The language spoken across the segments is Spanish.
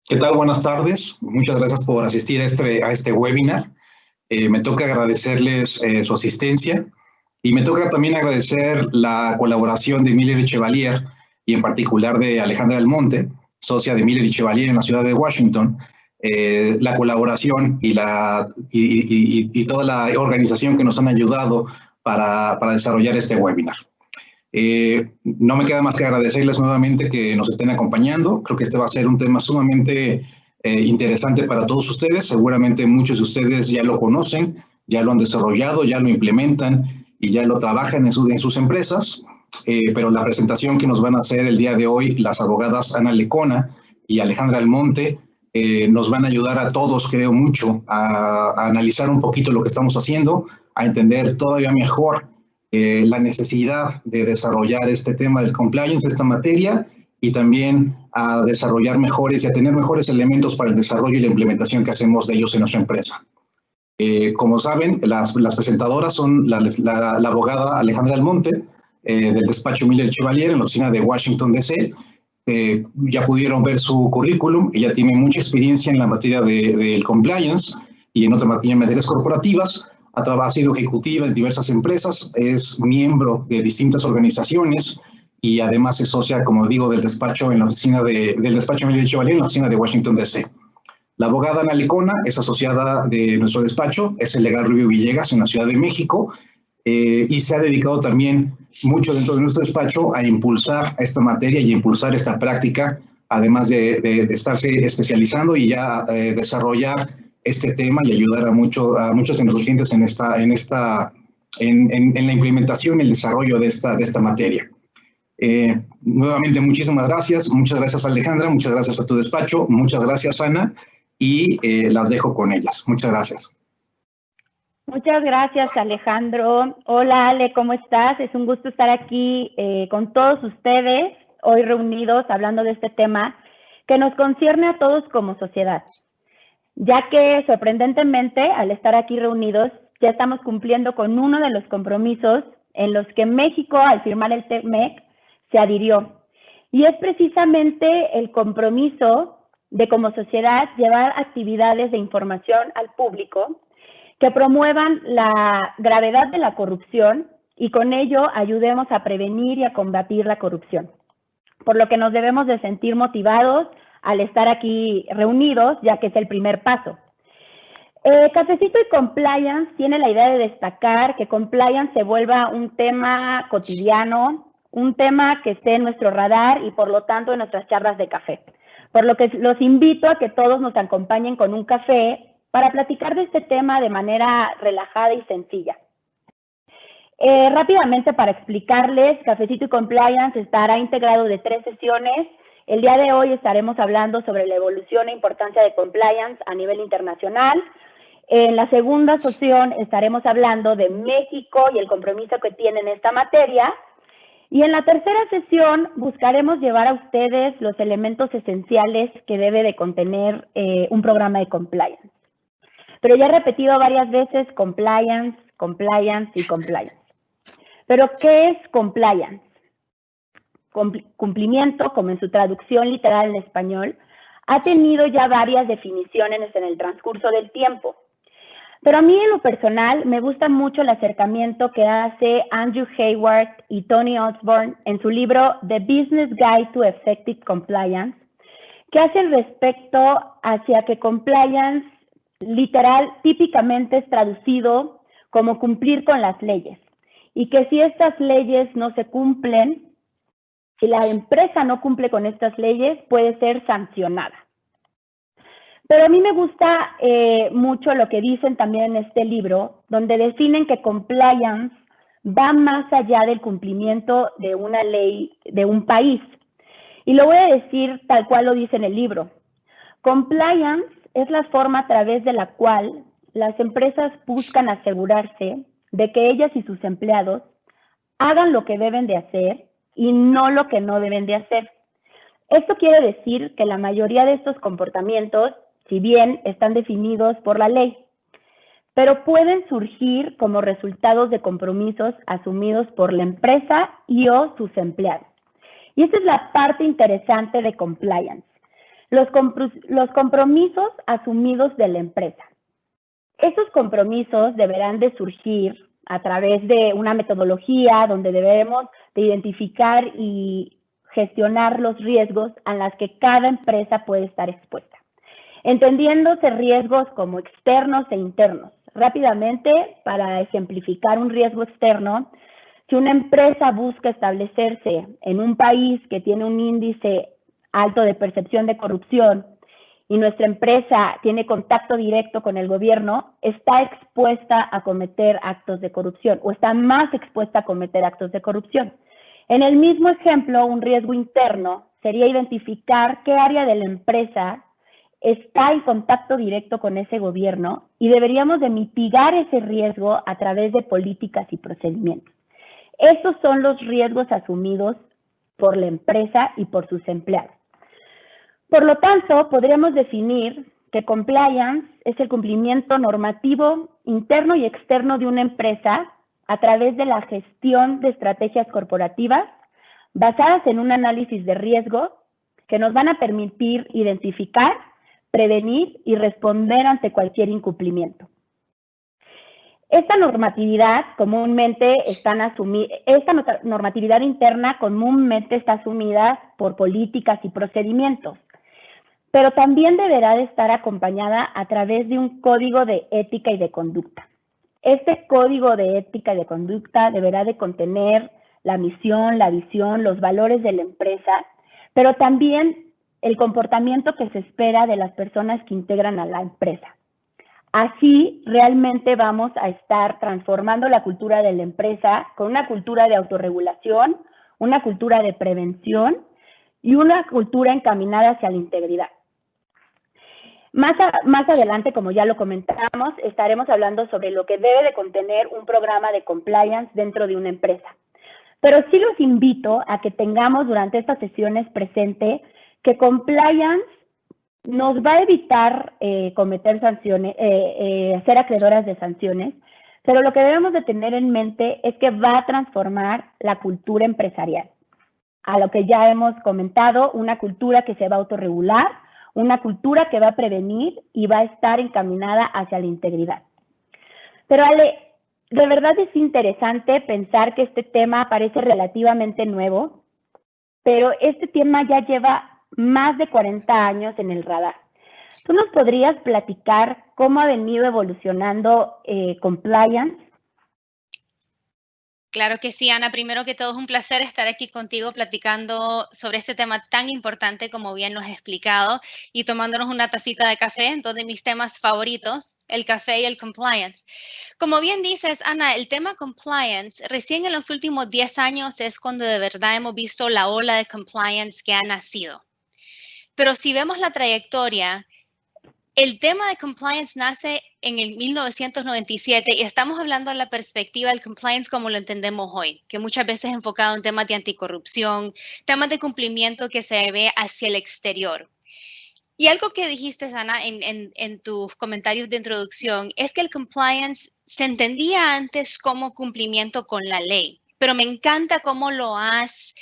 ¿Qué tal? Buenas tardes. Muchas gracias por asistir a este webinar. Me toca agradecerles su asistencia y me toca también agradecer la colaboración de Miller y Chevalier y en particular de Alejandra del Monte, socia de Miller y Chevalier en la ciudad de Washington, la colaboración y toda la organización que nos han ayudado para desarrollar este webinar. No me queda más que agradecerles nuevamente que nos estén acompañando. Creo que este va a ser un tema sumamente interesante para todos ustedes. Seguramente muchos de ustedes ya lo conocen, ya lo han desarrollado, ya lo implementan y ya lo trabajan en sus empresas. Pero la presentación que nos van a hacer el día de hoy, las abogadas Ana Lecona y Alejandra Almonte, nos van a ayudar a todos, creo mucho, a analizar un poquito lo que estamos haciendo, a entender todavía mejor la necesidad de desarrollar este tema del compliance, esta materia, y también a desarrollar mejores y a tener mejores elementos para el desarrollo y la implementación que hacemos de ellos en nuestra empresa. Como saben, las presentadoras son la abogada Alejandra Almonte, del despacho Miller Chevalier en la oficina de Washington, D.C. Ya pudieron ver su currículum, ella tiene mucha experiencia en la materia del compliance y en otras materias corporativas. Ha sido ejecutiva en diversas empresas, es miembro de distintas organizaciones y además es socia, como digo, del despacho en la oficina del despacho Miller Chevalier en la oficina de Washington, D.C. La abogada Ana Lecona es asociada de nuestro despacho, es el legal Rubio Villegas en la Ciudad de México y se ha dedicado también mucho dentro de nuestro despacho a impulsar esta materia y a impulsar esta práctica, además de estarse especializando y ya desarrollar este tema y ayudar a muchos de nuestros clientes en la implementación y el desarrollo de esta materia. Nuevamente, muchísimas gracias. Muchas gracias, Alejandra. Muchas gracias a tu despacho. Muchas gracias, Ana. Y las dejo con ellas. Muchas gracias. Muchas gracias, Alejandro. Hola, Ale, ¿cómo estás? Es un gusto estar aquí con todos ustedes, hoy reunidos, hablando de este tema que nos concierne a todos como sociedad. Ya que, sorprendentemente, al estar aquí reunidos, ya estamos cumpliendo con uno de los compromisos en los que México, al firmar el TEMEC, se adhirió. Y es precisamente el compromiso de, como sociedad, llevar actividades de información al público que promuevan la gravedad de la corrupción y con ello ayudemos a prevenir y a combatir la corrupción. Por lo que nos debemos de sentir motivados al estar aquí reunidos, ya que es el primer paso. Cafecito y Compliance tiene la idea de destacar que Compliance se vuelva un tema cotidiano, un tema que esté en nuestro radar y por lo tanto en nuestras charlas de café. Por lo que los invito a que todos nos acompañen con un café para platicar de este tema de manera relajada y sencilla. Rápidamente para explicarles, Cafecito y Compliance estará integrado de 3 sesiones. El día de hoy estaremos hablando sobre la evolución e importancia de compliance a nivel internacional. En la segunda sesión estaremos hablando de México y el compromiso que tiene en esta materia. Y en la tercera sesión buscaremos llevar a ustedes los elementos esenciales que debe de contener un programa de compliance. Pero ya he repetido varias veces compliance, compliance y compliance. ¿Pero qué es compliance? Cumplimiento, como en su traducción literal en español, ha tenido ya varias definiciones en el transcurso del tiempo. Pero a mí en lo personal me gusta mucho el acercamiento que hace Andrew Hayward y Tony Osborne en su libro The Business Guide to Effective Compliance, que hace respecto hacia que compliance literal típicamente es traducido como cumplir con las leyes y que si estas leyes no se cumplen, si la empresa no cumple con estas leyes, puede ser sancionada. Pero a mí me gusta mucho lo que dicen también en este libro, donde definen que compliance va más allá del cumplimiento de una ley de un país. Y lo voy a decir tal cual lo dice en el libro. Compliance es la forma a través de la cual las empresas buscan asegurarse de que ellas y sus empleados hagan lo que deben de hacer y no lo que no deben de hacer. Esto quiere decir que la mayoría de estos comportamientos, si bien están definidos por la ley, pero pueden surgir como resultados de compromisos asumidos por la empresa y o sus empleados. Y esta es la parte interesante de compliance. Los compromisos asumidos de la empresa. Esos compromisos deberán de surgir a través de una metodología donde debemos de identificar y gestionar los riesgos a los que cada empresa puede estar expuesta, entendiéndose riesgos como externos e internos. Rápidamente, para ejemplificar un riesgo externo, si una empresa busca establecerse en un país que tiene un índice alto de percepción de corrupción y nuestra empresa tiene contacto directo con el gobierno, está expuesta a cometer actos de corrupción o está más expuesta a cometer actos de corrupción. En el mismo ejemplo, un riesgo interno sería identificar qué área de la empresa está en contacto directo con ese gobierno y deberíamos de mitigar ese riesgo a través de políticas y procedimientos. Estos son los riesgos asumidos por la empresa y por sus empleados. Por lo tanto, podríamos definir que compliance es el cumplimiento normativo interno y externo de una empresa a través de la gestión de estrategias corporativas basadas en un análisis de riesgo que nos van a permitir identificar, prevenir y responder ante cualquier incumplimiento. Esta normatividad interna comúnmente está asumida por políticas y procedimientos, pero también deberá de estar acompañada a través de un código de ética y de conducta. Este código de ética y de conducta deberá de contener la misión, la visión, los valores de la empresa, pero también el comportamiento que se espera de las personas que integran a la empresa. Así, realmente vamos a estar transformando la cultura de la empresa con una cultura de autorregulación, una cultura de prevención y una cultura encaminada hacia la integridad. Más adelante, como ya lo comentamos, estaremos hablando sobre lo que debe de contener un programa de compliance dentro de una empresa. Pero sí los invito a que tengamos durante estas sesiones presente que compliance nos va a evitar cometer sanciones, ser acreedoras de sanciones, pero lo que debemos de tener en mente es que va a transformar la cultura empresarial. A lo que ya hemos comentado, una cultura que se va a autorregular, una cultura que va a prevenir y va a estar encaminada hacia la integridad. Pero Ale, de verdad es interesante pensar que este tema parece relativamente nuevo, pero este tema ya lleva más de 40 años en el radar. ¿Tú nos podrías platicar cómo ha venido evolucionando compliance? Claro que sí, Ana. Primero que todo, es un placer estar aquí contigo platicando sobre este tema tan importante, como bien lo has explicado, y tomándonos una tacita de café, dos de mis temas favoritos, el café y el compliance. Como bien dices, Ana, el tema compliance, recién en los últimos 10 años es cuando de verdad hemos visto la ola de compliance que ha nacido. Pero si vemos la trayectoria, el tema de compliance nace en el 1997 y estamos hablando de la perspectiva del compliance como lo entendemos hoy, que muchas veces es enfocado en temas de anticorrupción, temas de cumplimiento que se ve hacia el exterior. Y algo que dijiste, Ana, en tus comentarios de introducción, es que el compliance se entendía antes como cumplimiento con la ley, pero me encanta cómo lo has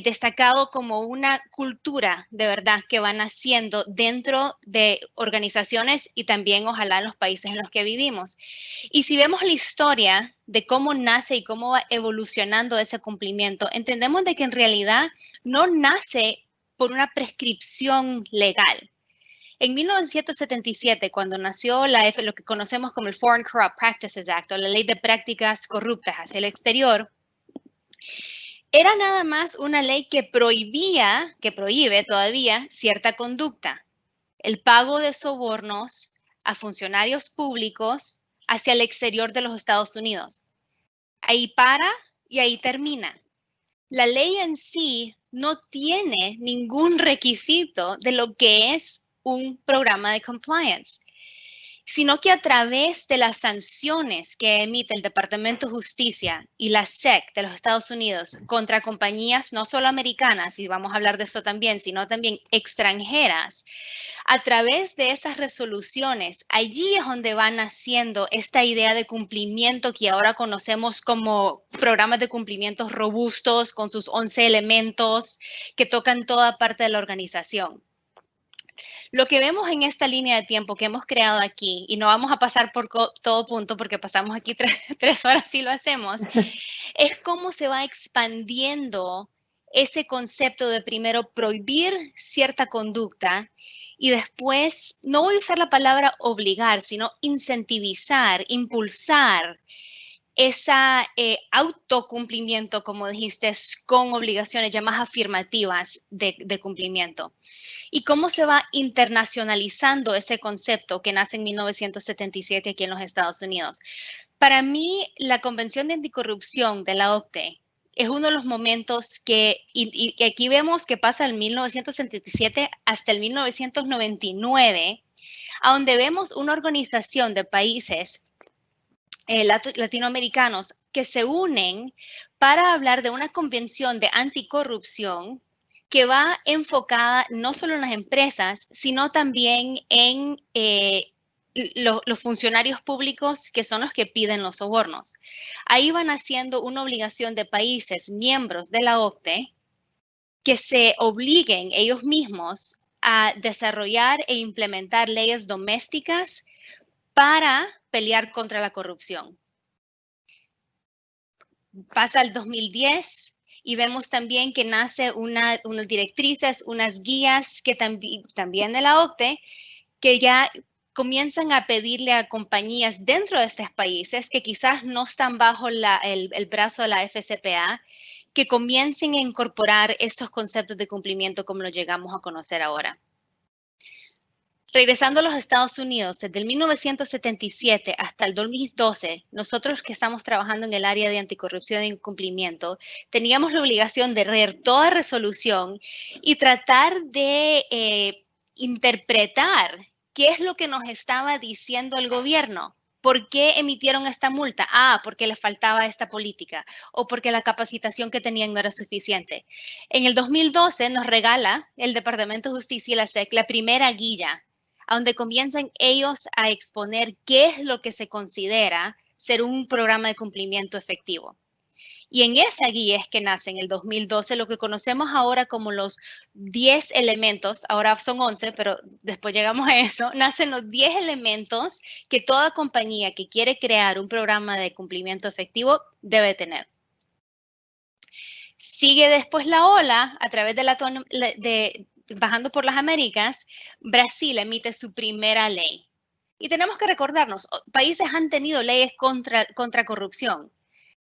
destacado como una cultura de verdad que van haciendo dentro de organizaciones y también ojalá en los países en los que vivimos. Y si vemos la historia de cómo nace y cómo va evolucionando ese cumplimiento, entendemos de que en realidad no nace por una prescripción legal. En 1977, cuando nació lo que conocemos como el Foreign Corrupt Practices Act, o la Ley de Prácticas Corruptas hacia el Exterior, era nada más una ley que prohíbe todavía cierta conducta, el pago de sobornos a funcionarios públicos hacia el exterior de los Estados Unidos. Ahí para y ahí termina. La ley en sí no tiene ningún requisito de lo que es un programa de compliance, sino que a través de las sanciones que emite el Departamento de Justicia y la SEC de los Estados Unidos contra compañías no solo americanas, y vamos a hablar de esto también, sino también extranjeras, a través de esas resoluciones, allí es donde va naciendo esta idea de cumplimiento que ahora conocemos como programas de cumplimientos robustos con sus 11 elementos que tocan toda parte de la organización. Lo que vemos en esta línea de tiempo que hemos creado aquí, y no vamos a pasar por todo punto porque pasamos aquí 3 horas si lo hacemos, es cómo se va expandiendo ese concepto de primero prohibir cierta conducta y después, no voy a usar la palabra obligar, sino incentivizar, impulsar esa autocumplimiento, como dijiste, con obligaciones ya más afirmativas de cumplimiento. ¿Y cómo se va internacionalizando ese concepto que nace en 1977 aquí en los Estados Unidos? Para mí, la Convención de Anticorrupción de la OCDE es uno de los momentos y aquí vemos que pasa del 1977 hasta el 1999, a donde vemos una organización de países latinoamericanos que se unen para hablar de una convención de anticorrupción que va enfocada no solo en las empresas, sino también en los funcionarios públicos que son los que piden los sobornos. Ahí van haciendo una obligación de países miembros de la OCDE que se obliguen ellos mismos a desarrollar e implementar leyes domésticas para pelear contra la corrupción. Pasa el 2010 y vemos también que nace unas directrices, unas guías que también de la OCDE, que ya comienzan a pedirle a compañías dentro de estos países que quizás no están bajo el brazo de la FCPA, que comiencen a incorporar estos conceptos de cumplimiento como los llegamos a conocer ahora. Regresando a los Estados Unidos, desde el 1977 hasta el 2012, nosotros que estamos trabajando en el área de anticorrupción y cumplimiento, teníamos la obligación de leer toda resolución y tratar de interpretar qué es lo que nos estaba diciendo el gobierno. ¿Por qué emitieron esta multa? Ah, porque les faltaba esta política o porque la capacitación que tenían no era suficiente. En el 2012 nos regala el Departamento de Justicia y la SEC la primera guía, a donde comienzan ellos a exponer qué es lo que se considera ser un programa de cumplimiento efectivo. Y en esa guía es que nace en el 2012 lo que conocemos ahora como los 10 elementos, ahora son 11, pero después llegamos a eso, nacen los 10 elementos que toda compañía que quiere crear un programa de cumplimiento efectivo debe tener. Sigue después la ola a través de bajando por las Américas, Brasil emite su primera ley. Y tenemos que recordarnos, países han tenido leyes contra corrupción,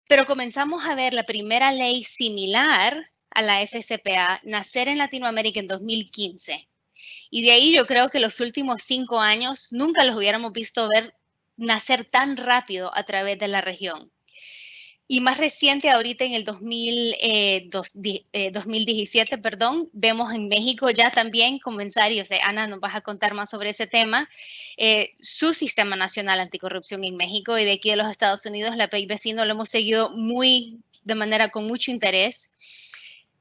pero comenzamos a ver la primera ley similar a la FCPA nacer en Latinoamérica en 2015. Y de ahí yo creo que los últimos 5 años nunca los hubiéramos visto ver nacer tan rápido a través de la región. Y más reciente, ahorita en el 2017, vemos en México ya también comenzar, y Ana, nos vas a contar más sobre ese tema, su Sistema Nacional Anticorrupción en México, y de aquí de los Estados Unidos, la país vecino, lo hemos seguido con mucho interés.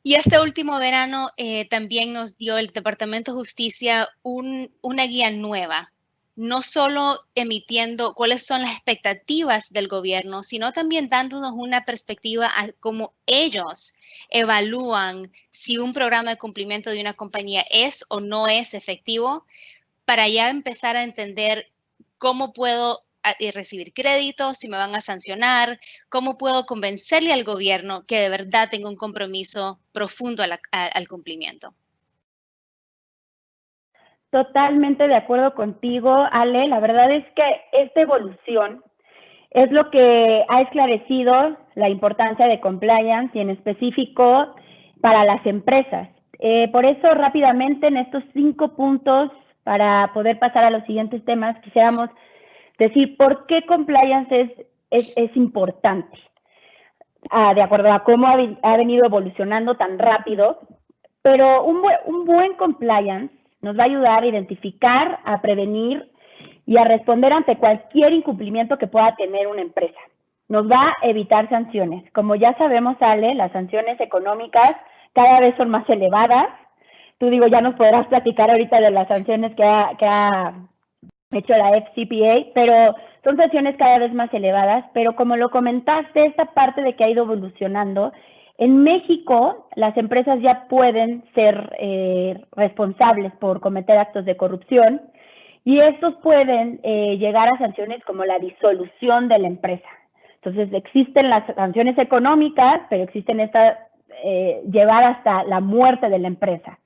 Y este último verano también nos dio el Departamento de Justicia una guía nueva, no solo emitiendo cuáles son las expectativas del gobierno, sino también dándonos una perspectiva a cómo ellos evalúan si un programa de cumplimiento de una compañía es o no es efectivo, para ya empezar a entender cómo puedo recibir créditos, si me van a sancionar, cómo puedo convencerle al gobierno que de verdad tenga un compromiso profundo al cumplimiento. Totalmente de acuerdo contigo, Ale. La verdad es que esta evolución es lo que ha esclarecido la importancia de compliance y en específico para las empresas. Por eso rápidamente en estos 5 puntos, para poder pasar a los siguientes temas, quisiéramos decir por qué compliance es importante, de acuerdo a cómo ha venido evolucionando tan rápido, pero un buen compliance nos va a ayudar a identificar, a prevenir y a responder ante cualquier incumplimiento que pueda tener una empresa. Nos va a evitar sanciones. Como ya sabemos, Ale, las sanciones económicas cada vez son más elevadas. Tú ya nos podrás platicar ahorita de las sanciones que ha hecho la FCPA, pero son sanciones cada vez más elevadas. Pero como lo comentaste, esta parte de que ha ido evolucionando En México, las empresas ya pueden ser responsables por cometer actos de corrupción y estos pueden llegar a sanciones como la disolución de la empresa. Entonces, existen las sanciones económicas, pero existen estas llevar hasta la muerte de la empresa.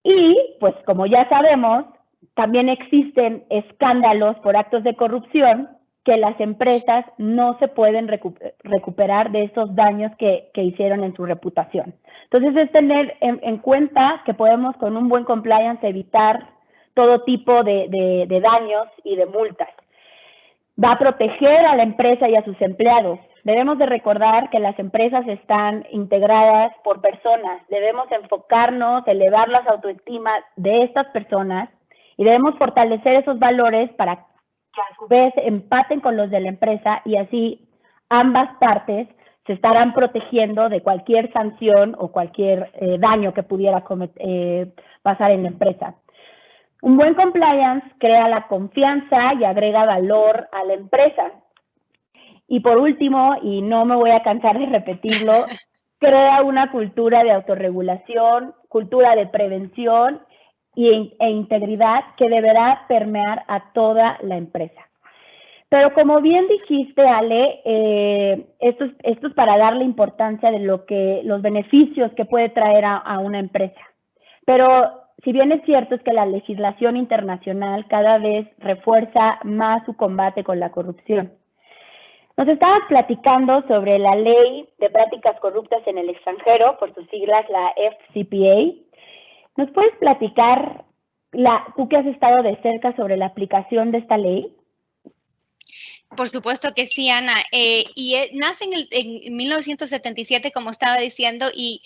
Y, pues, como ya sabemos, también existen escándalos por actos de corrupción que las empresas no se pueden recuperar de esos daños que hicieron en su reputación. Entonces, es tener en cuenta que podemos con un buen compliance evitar todo tipo de daños y de multas. Va a proteger a la empresa y a sus empleados. Debemos de recordar que las empresas están integradas por personas. Debemos enfocarnos, elevar las autoestimas de estas personas y debemos fortalecer esos valores para que a su vez empaten con los de la empresa y así ambas partes se estarán protegiendo de cualquier sanción o cualquier daño que pudiera pasar en la empresa. Un buen compliance crea la confianza y agrega valor a la empresa. Y por último, y no me voy a cansar de repetirlo, crea una cultura de autorregulación, cultura de prevención e integridad que deberá permear a toda la empresa. Pero como bien dijiste, Ale, esto es para darle importancia de los beneficios que puede traer a una empresa. Pero si bien es cierto es que la legislación internacional cada vez refuerza más su combate con la corrupción. Nos estabas platicando sobre la Ley de Prácticas Corruptas en el Extranjero, por sus siglas la FCPA. ¿Nos puedes platicar, tú que has estado de cerca, sobre la aplicación de esta ley? Por supuesto que sí, Ana. Nace en 1977, como estaba diciendo, y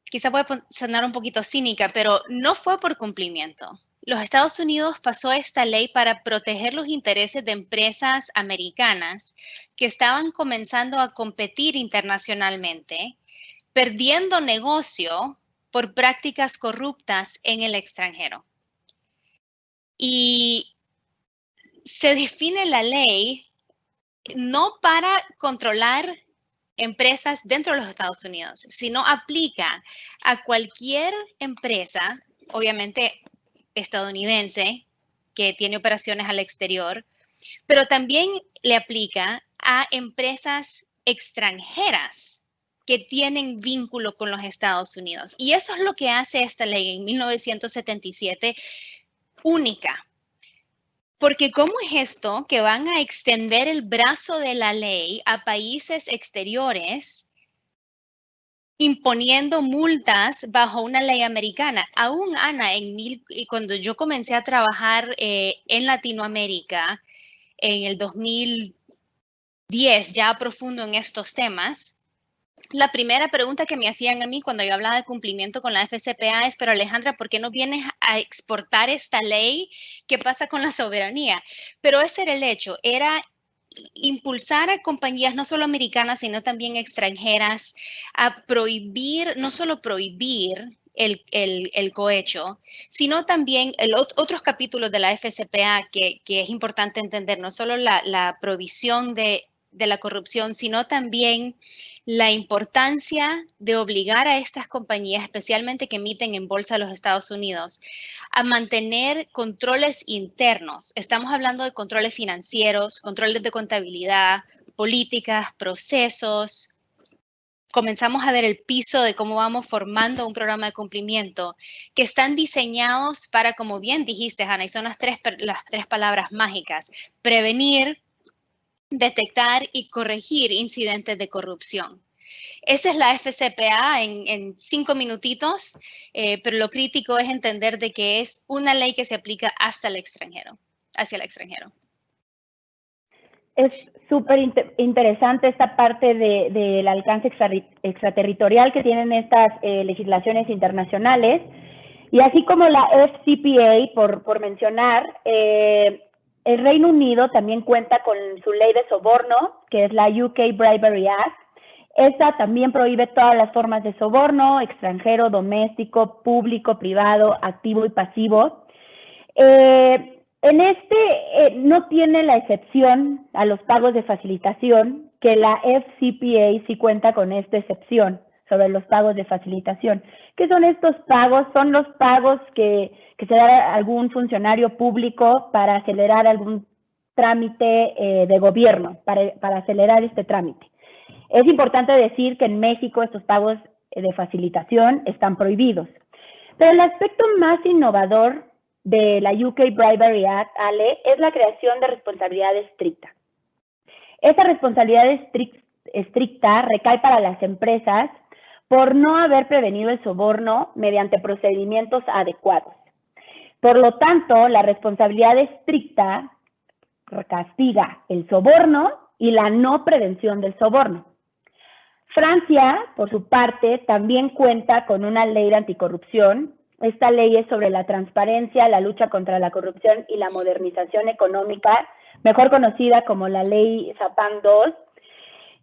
quizá puede sonar un poquito cínica, pero no fue por cumplimiento. Los Estados Unidos pasó esta ley para proteger los intereses de empresas americanas que estaban comenzando a competir internacionalmente, perdiendo negocio por prácticas corruptas en el extranjero. Y se define la ley no para controlar empresas dentro de los Estados Unidos, sino aplica a cualquier empresa, obviamente estadounidense, que tiene operaciones al exterior, pero también le aplica a empresas extranjeras que tienen vínculo con los Estados Unidos. Y eso es lo que hace esta ley en 1977 única. Porque ¿cómo es esto que van a extender el brazo de la ley a países exteriores imponiendo multas bajo una ley americana? Aún, Ana, cuando yo comencé a trabajar en Latinoamérica en el 2010, ya profundo en estos temas, la primera pregunta que me hacían a mí cuando yo hablaba de cumplimiento con la FCPA es, pero Alejandra, ¿por qué no vienes a exportar esta ley? ¿Qué pasa con la soberanía? Pero ese era el hecho, era impulsar a compañías no solo americanas, sino también extranjeras a prohibir, no solo prohibir el cohecho, sino también otros capítulos de la FCPA que es importante entender, no solo la prohibición de la corrupción, sino también la importancia de obligar a estas compañías, especialmente que emiten en bolsa de los Estados Unidos, a mantener controles internos. Estamos hablando de controles financieros, controles de contabilidad, políticas, procesos. Comenzamos a ver el piso de cómo vamos formando un programa de cumplimiento que están diseñados para, como bien dijiste, Ana, y son las tres palabras mágicas: prevenir, detectar y corregir incidentes de corrupción. Esa es la FCPA en 5 minutitos, pero lo crítico es entender de que es una ley que se aplica hacia el extranjero. Es súper interesante esta parte del alcance extraterritorial que tienen estas legislaciones internacionales. Y así como la FCPA, por mencionar, el Reino Unido también cuenta con su ley de soborno, que es la UK Bribery Act. Esta también prohíbe todas las formas de soborno: extranjero, doméstico, público, privado, activo y pasivo. En no tiene la excepción a los pagos de facilitación, que la FCPA sí cuenta con esta excepción sobre los pagos de facilitación. ¿Qué son estos pagos? Son los pagos que se da a algún funcionario público para acelerar algún trámite de gobierno, para acelerar este trámite. Es importante decir que en México estos pagos de facilitación están prohibidos. Pero el aspecto más innovador de la UK Bribery Act, Ale, es la creación de responsabilidad estricta. Esa responsabilidad estricta recae para las empresas por no haber prevenido el soborno mediante procedimientos adecuados. Por lo tanto, la responsabilidad estricta castiga el soborno y la no prevención del soborno. Francia, por su parte, también cuenta con una ley de anticorrupción. Esta ley es sobre la transparencia, la lucha contra la corrupción y la modernización económica, mejor conocida como la ley Sapin II.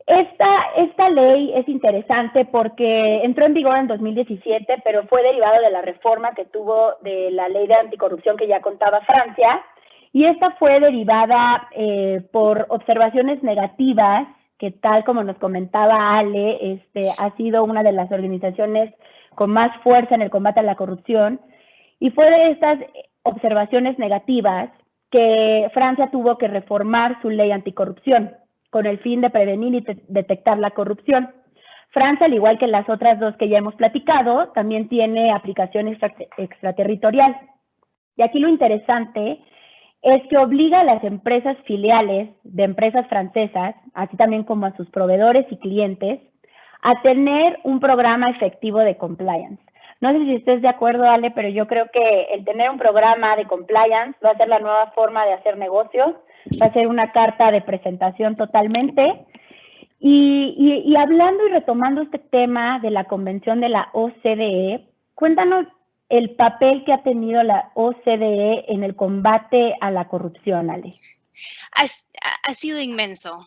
Esta ley es interesante porque entró en vigor en 2017, pero fue derivado de la reforma que tuvo de la ley de anticorrupción que ya contaba Francia, y esta fue derivada por observaciones negativas, que tal como nos comentaba Ale, ha sido una de las organizaciones con más fuerza en el combate a la corrupción, y fue de estas observaciones negativas que Francia tuvo que reformar su ley anticorrupción con el fin de prevenir y detectar la corrupción. Francia, al igual que las otras dos que ya hemos platicado, también tiene aplicación extraterritorial. Y aquí lo interesante es que obliga a las empresas filiales de empresas francesas, así también como a sus proveedores y clientes, a tener un programa efectivo de compliance. No sé si estés de acuerdo, Ale, pero yo creo que el tener un programa de compliance va a ser la nueva forma de hacer negocios, va a ser una carta de presentación totalmente. Y hablando y retomando este tema de la convención de la OCDE, cuéntanos el papel que ha tenido la OCDE en el combate a la corrupción, Ale. Ha sido inmenso,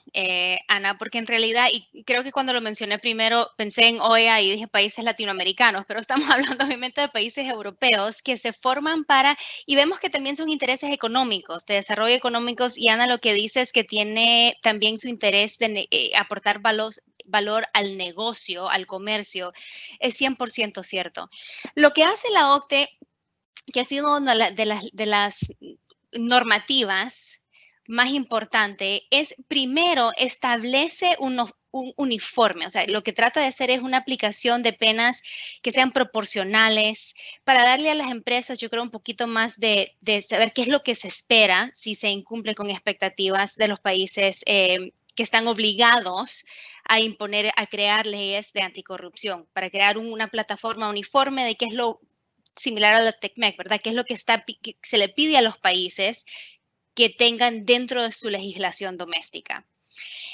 Ana, porque en realidad, y creo que cuando lo mencioné primero, pensé en OEA y dije países latinoamericanos, pero estamos hablando obviamente de países europeos que se forman y vemos que también son intereses económicos, de desarrollo económicos, y Ana lo que dice es que tiene también su interés de aportar valor al negocio, al comercio, es 100% cierto. Lo que hace la OCDE, que ha sido una de las normativas más importante, es primero establece un uniforme, o sea, lo que trata de hacer es una aplicación de penas que sean proporcionales para darle a las empresas, yo creo, un poquito más de saber qué es lo que se espera si se incumple con expectativas de los países que están obligados a imponer, a crear leyes de anticorrupción, para crear una plataforma uniforme de qué es lo similar a la TECMEC, ¿verdad? ¿Qué es lo que se le pide a los países que tengan dentro de su legislación doméstica?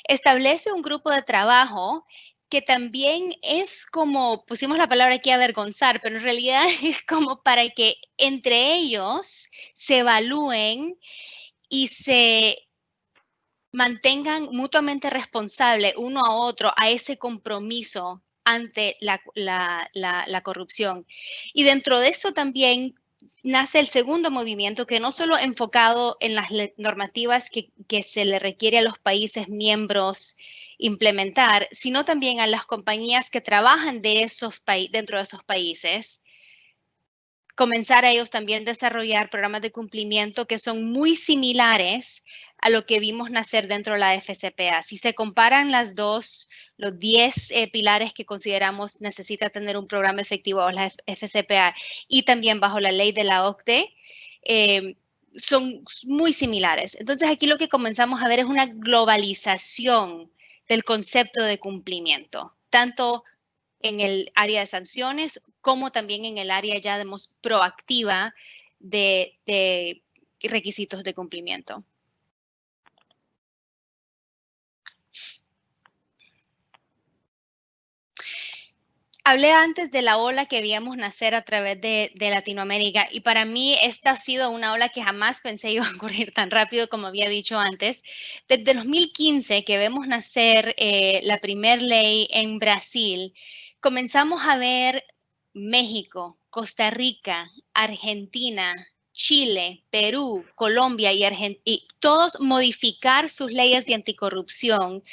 Establece un grupo de trabajo que también es como, pusimos la palabra aquí avergonzar, pero en realidad es como para que entre ellos se evalúen y se mantengan mutuamente responsables uno a otro a ese compromiso ante la corrupción. Y dentro de eso también nace el segundo movimiento, que no solo enfocado en las normativas que se le requiere a los países miembros implementar, sino también a las compañías que trabajan dentro de esos países, comenzar a ellos también desarrollar programas de cumplimiento que son muy similares a lo que vimos nacer dentro de la FCPA. Si se comparan los 10 pilares que consideramos necesita tener un programa efectivo bajo la FCPA y también bajo la ley de la OCDE, son muy similares. Entonces aquí lo que comenzamos a ver es una globalización del concepto de cumplimiento, tanto en el área de sanciones como también en el área ya proactiva de requisitos de cumplimiento. Hablé antes de la ola que veíamos nacer a través de Latinoamérica, y para mí esta ha sido una ola que jamás pensé iba a ocurrir tan rápido, como había dicho antes. Desde 2015 que vemos nacer la primer ley en Brasil, comenzamos a ver México, Costa Rica, Argentina, Chile, Perú, Colombia y todos modificar sus leyes de anticorrupción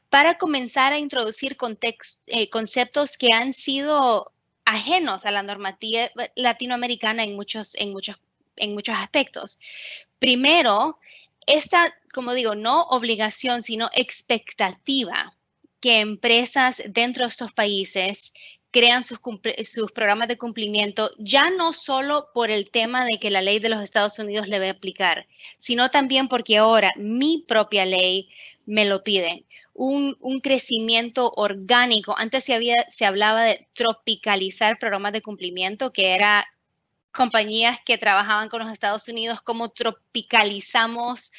para comenzar a introducir conceptos que han sido ajenos a la normativa latinoamericana en muchos aspectos. Primero, esta, como digo, no obligación, sino expectativa que empresas dentro de estos países crean sus programas de cumplimiento, ya no solo por el tema de que la ley de los Estados Unidos le va a aplicar, sino también porque ahora mi propia ley me lo pide. Un crecimiento orgánico. Antes se hablaba de tropicalizar programas de cumplimiento, que era compañías que trabajaban con los Estados Unidos, cómo tropicalizamos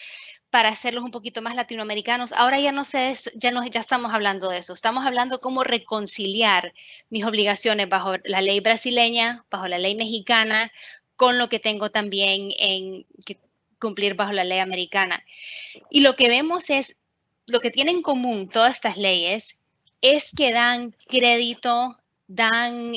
para hacerlos un poquito más latinoamericanos. Ahora ya ya estamos hablando de eso. Estamos hablando cómo reconciliar mis obligaciones bajo la ley brasileña, bajo la ley mexicana, con lo que tengo también que cumplir bajo la ley americana. Y lo que vemos es, lo que tienen en común todas estas leyes es que dan crédito, dan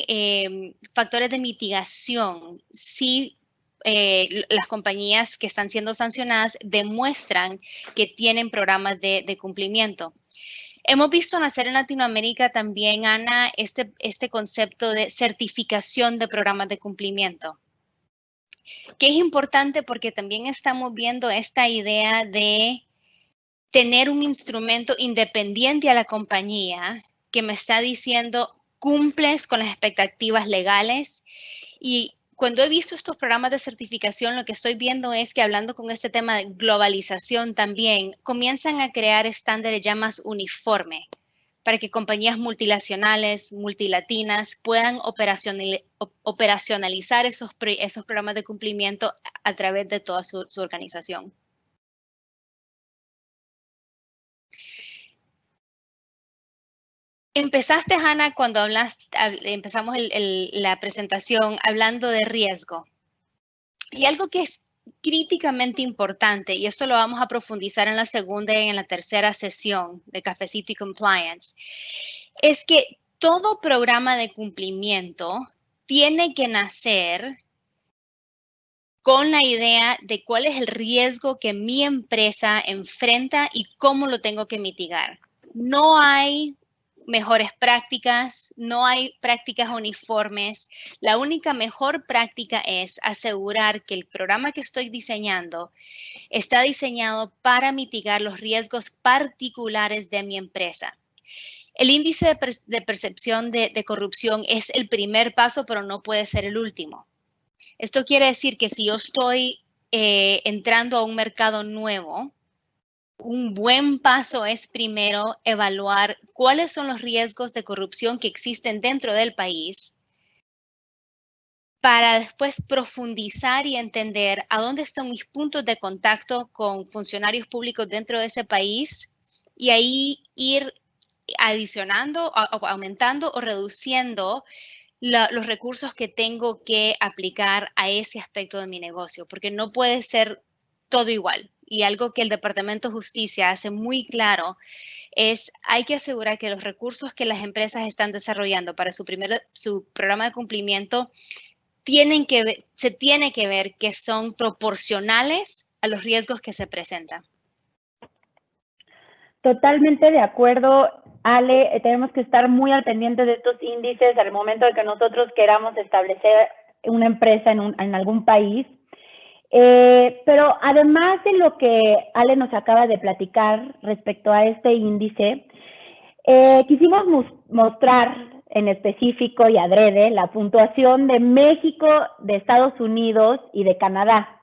factores de mitigación si las compañías que están siendo sancionadas demuestran que tienen programas de cumplimiento. Hemos visto nacer en Latinoamérica también, Ana, este concepto de certificación de programas de cumplimiento, que es importante porque también estamos viendo esta idea de tener un instrumento independiente a la compañía que me está diciendo cumples con las expectativas legales. Y cuando he visto estos programas de certificación, lo que estoy viendo es que hablando con este tema de globalización también, comienzan a crear estándares ya más uniformes para que compañías multinacionales, multilatinas puedan operacionalizar esos programas de cumplimiento a través de toda su organización. Empezaste, Hannah, cuando empezamos la presentación hablando de riesgo. Y algo que es críticamente importante, y esto lo vamos a profundizar en la segunda y en la tercera sesión de Cafecito y Compliance, es que todo programa de cumplimiento tiene que nacer con la idea de cuál es el riesgo que mi empresa enfrenta y cómo lo tengo que mitigar. No hay mejores prácticas, no hay prácticas uniformes. La única mejor práctica es asegurar que el programa que estoy diseñando está diseñado para mitigar los riesgos particulares de mi empresa. El índice de percepción de corrupción es el primer paso, pero no puede ser el último. Esto quiere decir que si yo estoy entrando a un mercado nuevo, un buen paso es primero evaluar cuáles son los riesgos de corrupción que existen dentro del país para después profundizar y entender a dónde están mis puntos de contacto con funcionarios públicos dentro de ese país y ahí ir adicionando, aumentando o reduciendo los recursos que tengo que aplicar a ese aspecto de mi negocio, porque no puede ser todo igual. Y algo que el Departamento de Justicia hace muy claro es hay que asegurar que los recursos que las empresas están desarrollando para su programa de cumplimiento se tiene que ver que son proporcionales a los riesgos que se presentan. Totalmente de acuerdo, Ale. Tenemos que estar muy al pendiente de estos índices al momento de que nosotros queramos establecer una empresa en algún país. Pero además de lo que Ale nos acaba de platicar respecto a este índice, quisimos mostrar en específico y adrede la puntuación de México, de Estados Unidos y de Canadá.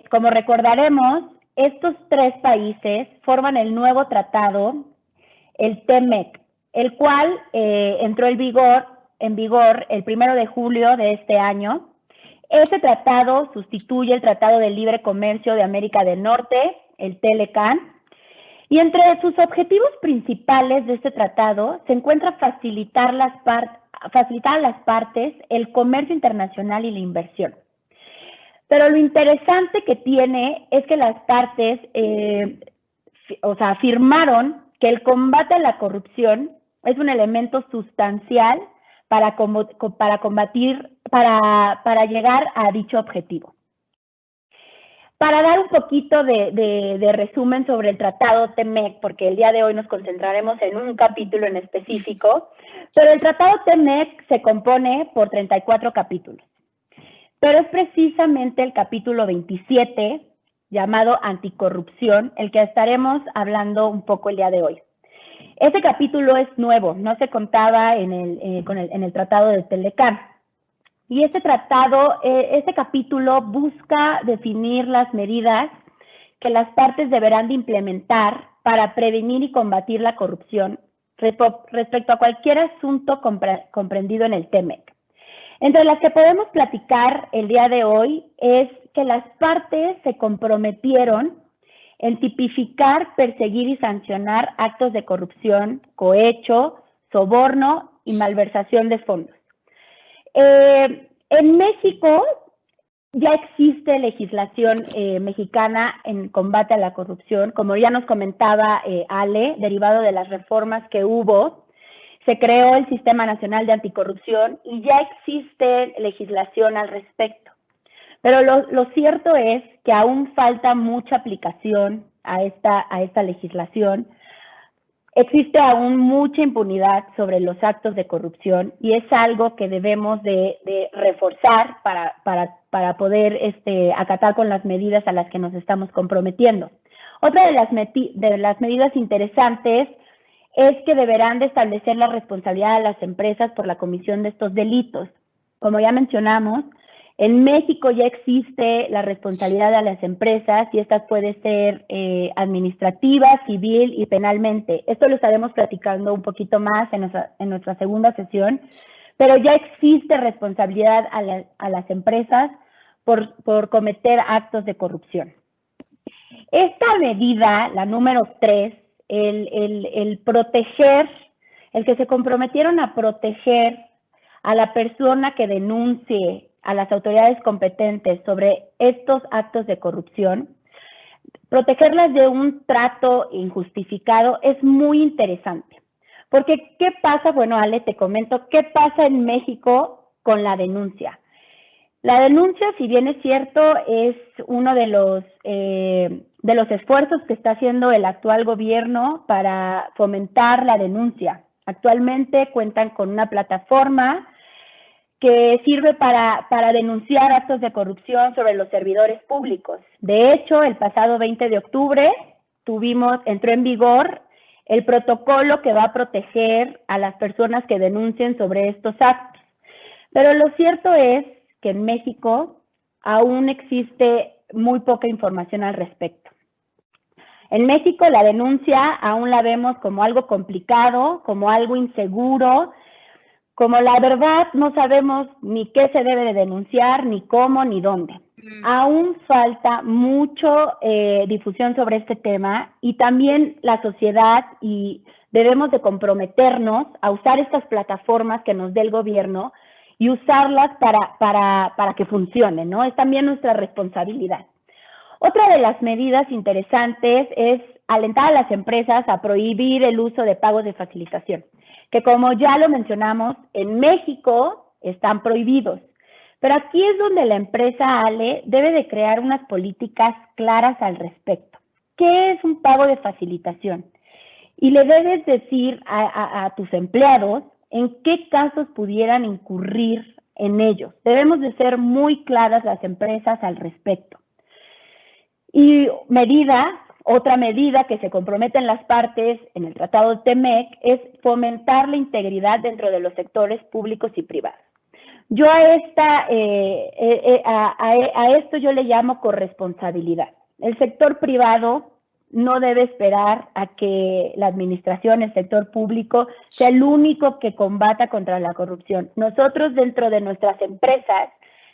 Como recordaremos, estos tres países forman el nuevo tratado, el TEMEC, el cual entró en vigor el 1 de julio de este año. Este tratado sustituye el Tratado de Libre Comercio de América del Norte, el TLCAN, y entre sus objetivos principales de este tratado se encuentra facilitar a las partes el comercio internacional y la inversión. Pero lo interesante que tiene es que las partes afirmaron que el combate a la corrupción es un elemento sustancial para llegar a dicho objetivo. Para dar un poquito de resumen sobre el Tratado TEMEC, porque el día de hoy nos concentraremos en un capítulo en específico, pero el Tratado TEMEC se compone por 34 capítulos. Pero es precisamente el capítulo 27, llamado Anticorrupción, el que estaremos hablando un poco el día de hoy. Este capítulo es nuevo, no se contaba en el Tratado de Telecán. Y este capítulo busca definir las medidas que las partes deberán de implementar para prevenir y combatir la corrupción respecto a cualquier asunto comprendido en el TEMEC. Entre las que podemos platicar el día de hoy es que las partes se comprometieron en tipificar, perseguir y sancionar actos de corrupción, cohecho, soborno y malversación de fondos. En México ya existe legislación mexicana en combate a la corrupción, como ya nos comentaba Ale, derivado de las reformas que hubo. Se creó el Sistema Nacional de Anticorrupción y ya existe legislación al respecto. Pero lo cierto es que aún falta mucha aplicación a esta legislación. Existe aún mucha impunidad sobre los actos de corrupción y es algo que debemos de reforzar para poder acatar con las medidas a las que nos estamos comprometiendo. Otra de las medidas interesantes es que deberán de establecer la responsabilidad de las empresas por la comisión de estos delitos. Como ya mencionamos, en México ya existe la responsabilidad de las empresas y esta puede ser administrativa, civil y penalmente. Esto lo estaremos platicando un poquito más en nuestra segunda sesión, pero ya existe responsabilidad a las empresas por cometer actos de corrupción. Esta medida, la número 3, el proteger, el que se comprometieron a proteger a la persona que denuncie a las autoridades competentes sobre estos actos de corrupción, protegerlas de un trato injustificado es muy interesante. Porque, ¿qué pasa? Bueno, Ale, te comento, ¿qué pasa en México con la denuncia? La denuncia, si bien es cierto, es uno de los esfuerzos que está haciendo el actual gobierno para fomentar la denuncia. Actualmente cuentan con una plataforma que sirve para denunciar actos de corrupción sobre los servidores públicos. De hecho, el pasado 20 de octubre entró en vigor el protocolo que va a proteger a las personas que denuncien sobre estos actos. Pero lo cierto es que en México aún existe muy poca información al respecto. En México la denuncia aún la vemos como algo complicado, como algo inseguro, como la verdad no sabemos ni qué se debe de denunciar, ni cómo, ni dónde. Aún falta mucho difusión sobre este tema y también la sociedad y debemos de comprometernos a usar estas plataformas que nos dé el gobierno y usarlas para que funcionen, ¿no? Es también nuestra responsabilidad. Otra de las medidas interesantes es alentar a las empresas a prohibir el uso de pagos de facilitación, que como ya lo mencionamos, en México están prohibidos. Pero aquí es donde la empresa, Ale, debe de crear unas políticas claras al respecto. ¿Qué es un pago de facilitación? Y le debes decir a tus empleados en qué casos pudieran incurrir en ellos. Debemos de ser muy claras las empresas al respecto. Y otra medida que se comprometen las partes en el Tratado de TEMEC es fomentar la integridad dentro de los sectores públicos y privados. Yo a esto yo le llamo corresponsabilidad. El sector privado no debe esperar a que la administración, el sector público, sea el único que combata contra la corrupción. Nosotros dentro de nuestras empresas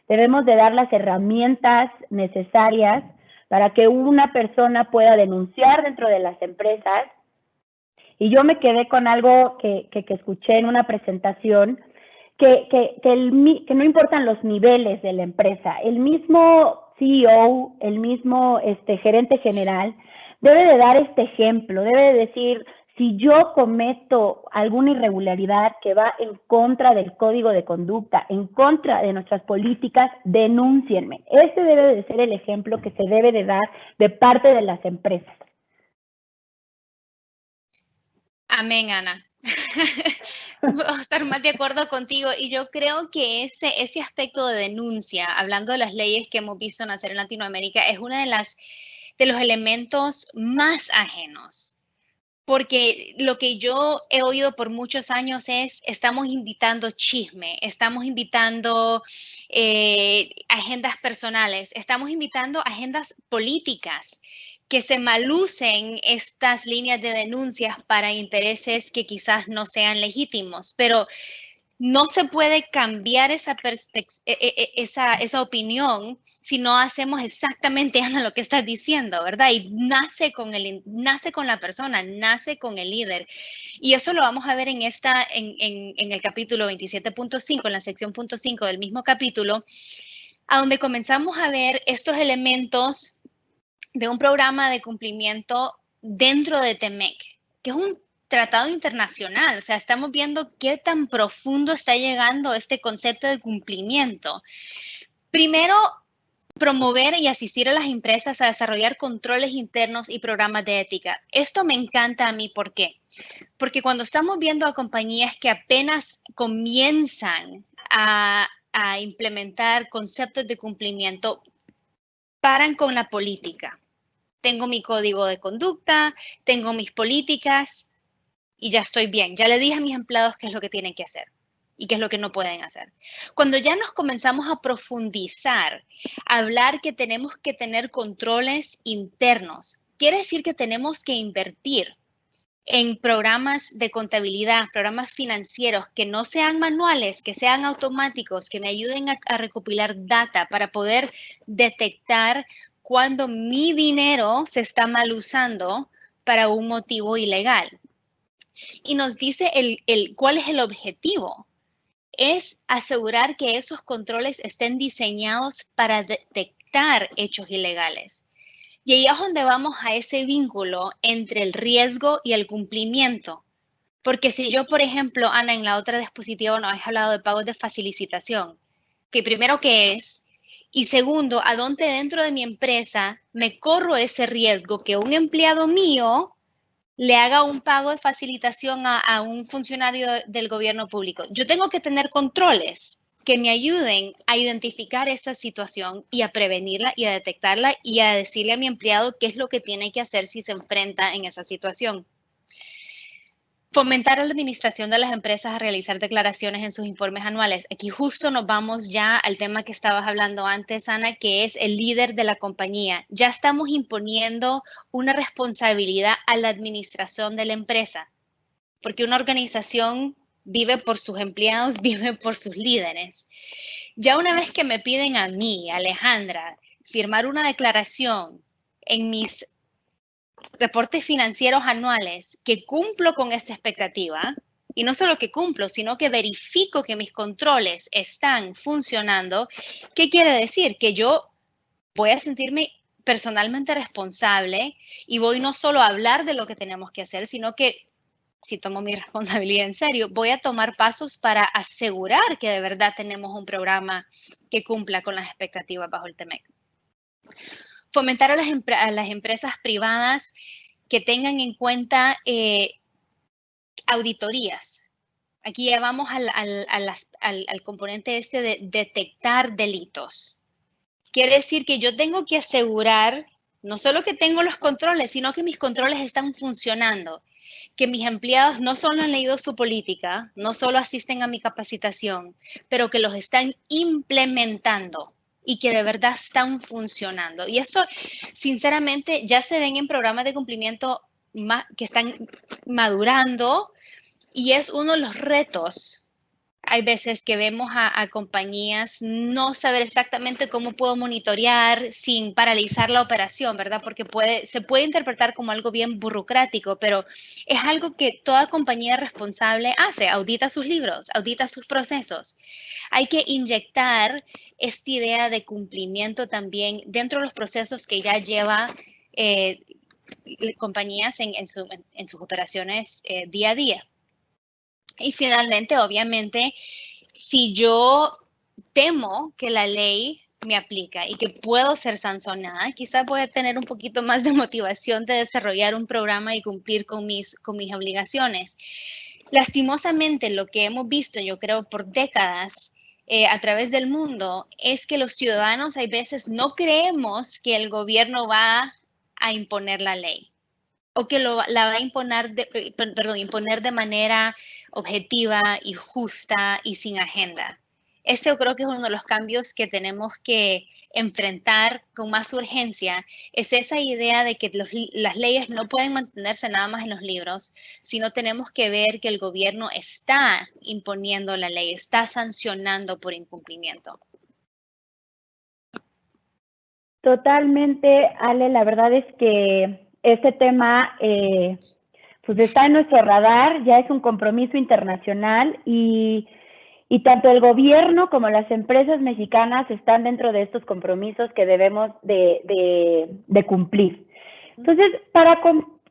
debemos de dar las herramientas necesarias para que una persona pueda denunciar dentro de las empresas. Y yo me quedé con algo que escuché en una presentación, que no importan los niveles de la empresa, el mismo CEO, el mismo gerente general, debe de dar este ejemplo, debe de decir, Si yo cometo alguna irregularidad que va en contra del código de conducta, en contra de nuestras políticas, denúncienme. Este debe de ser el ejemplo que se debe de dar de parte de las empresas. Amén, Ana. Voy a estar más de acuerdo contigo y yo creo que ese aspecto de denuncia, hablando de las leyes que hemos visto nacer en Latinoamérica, es uno de los elementos más ajenos. Porque lo que yo he oído por muchos años es, estamos invitando chisme, estamos invitando agendas personales, estamos invitando agendas políticas, que se malucen estas líneas de denuncias para intereses que quizás no sean legítimos, pero no se puede cambiar esa opinión si no hacemos exactamente lo que estás diciendo, ¿verdad? Y nace con la persona, nace con el líder. Y eso lo vamos a ver en el capítulo 27.5, en la sección .5 del mismo capítulo, a donde comenzamos a ver estos elementos de un programa de cumplimiento dentro de TEMEC, que es un tratado internacional. O sea, estamos viendo qué tan profundo está llegando este concepto de cumplimiento. Primero, promover y asistir a las empresas a desarrollar controles internos y programas de ética. Esto me encanta a mí, ¿por qué? Porque cuando estamos viendo a compañías que apenas comienzan a implementar conceptos de cumplimiento, paran con la política. Tengo mi código de conducta, tengo mis políticas y ya estoy bien. Ya le dije a mis empleados qué es lo que tienen que hacer y qué es lo que no pueden hacer. Cuando ya nos comenzamos a profundizar, a hablar que tenemos que tener controles internos, quiere decir que tenemos que invertir en programas de contabilidad, programas financieros que no sean manuales, que sean automáticos, que me ayuden a recopilar data para poder detectar cuando mi dinero se está mal usando para un motivo ilegal. Y nos dice cuál es el objetivo. Es asegurar que esos controles estén diseñados para detectar hechos ilegales. Y ahí es donde vamos a ese vínculo entre el riesgo y el cumplimiento. Porque si yo, por ejemplo, Ana, en la otra diapositiva nos has hablado de pagos de facilitación, que primero, ¿qué es? Y segundo, ¿a dónde dentro de mi empresa me corro ese riesgo que un empleado mío le haga un pago de facilitación a un funcionario del gobierno público? Yo tengo que tener controles que me ayuden a identificar esa situación y a prevenirla y a detectarla y a decirle a mi empleado qué es lo que tiene que hacer si se enfrenta en esa situación. Fomentar a la administración de las empresas a realizar declaraciones en sus informes anuales. Aquí justo nos vamos ya al tema que estabas hablando antes, Ana, que es el líder de la compañía. Ya estamos imponiendo una responsabilidad a la administración de la empresa, porque una organización vive por sus empleados, vive por sus líderes. Ya una vez que me piden a mí, Alejandra, firmar una declaración en mis reportes financieros anuales que cumplo con esta expectativa, y no solo que cumplo, sino que verifico que mis controles están funcionando, ¿qué quiere decir? Que yo voy a sentirme personalmente responsable y voy no solo a hablar de lo que tenemos que hacer, sino que si tomo mi responsabilidad en serio, voy a tomar pasos para asegurar que de verdad tenemos un programa que cumpla con las expectativas bajo el TEMEC. Fomentar a las empresas privadas que tengan en cuenta auditorías. Aquí ya vamos al componente este de detectar delitos. Quiere decir que yo tengo que asegurar no solo que tengo los controles, sino que mis controles están funcionando, que mis empleados no solo han leído su política, no solo asisten a mi capacitación, pero que los están implementando y que de verdad están funcionando. Y eso, sinceramente, ya se ven en programas de cumplimiento que están madurando y es uno de los retos. Hay veces que vemos a compañías no saber exactamente cómo puedo monitorear sin paralizar la operación, ¿verdad? Porque se puede interpretar como algo bien burocrático, pero es algo que toda compañía responsable hace, audita sus libros, audita sus procesos. Hay que inyectar esta idea de cumplimiento también dentro de los procesos que ya lleva compañías en sus operaciones día a día. Y finalmente, obviamente, si yo temo que la ley me aplica y que puedo ser sancionada, quizás voy a tener un poquito más de motivación de desarrollar un programa y cumplir con mis obligaciones. Lastimosamente, lo que hemos visto, yo creo, por décadas a través del mundo, es que los ciudadanos hay veces no creemos que el gobierno va a imponer la ley o que la va a imponer de manera objetiva y justa y sin agenda. Este yo creo que es uno de los cambios que tenemos que enfrentar con más urgencia, es esa idea de que las leyes no pueden mantenerse nada más en los libros, sino tenemos que ver que el gobierno está imponiendo la ley, está sancionando por incumplimiento. Totalmente, Ale, la verdad es que este tema pues está en nuestro radar, ya es un compromiso internacional y tanto el gobierno como las empresas mexicanas están dentro de estos compromisos que debemos de cumplir. Entonces, para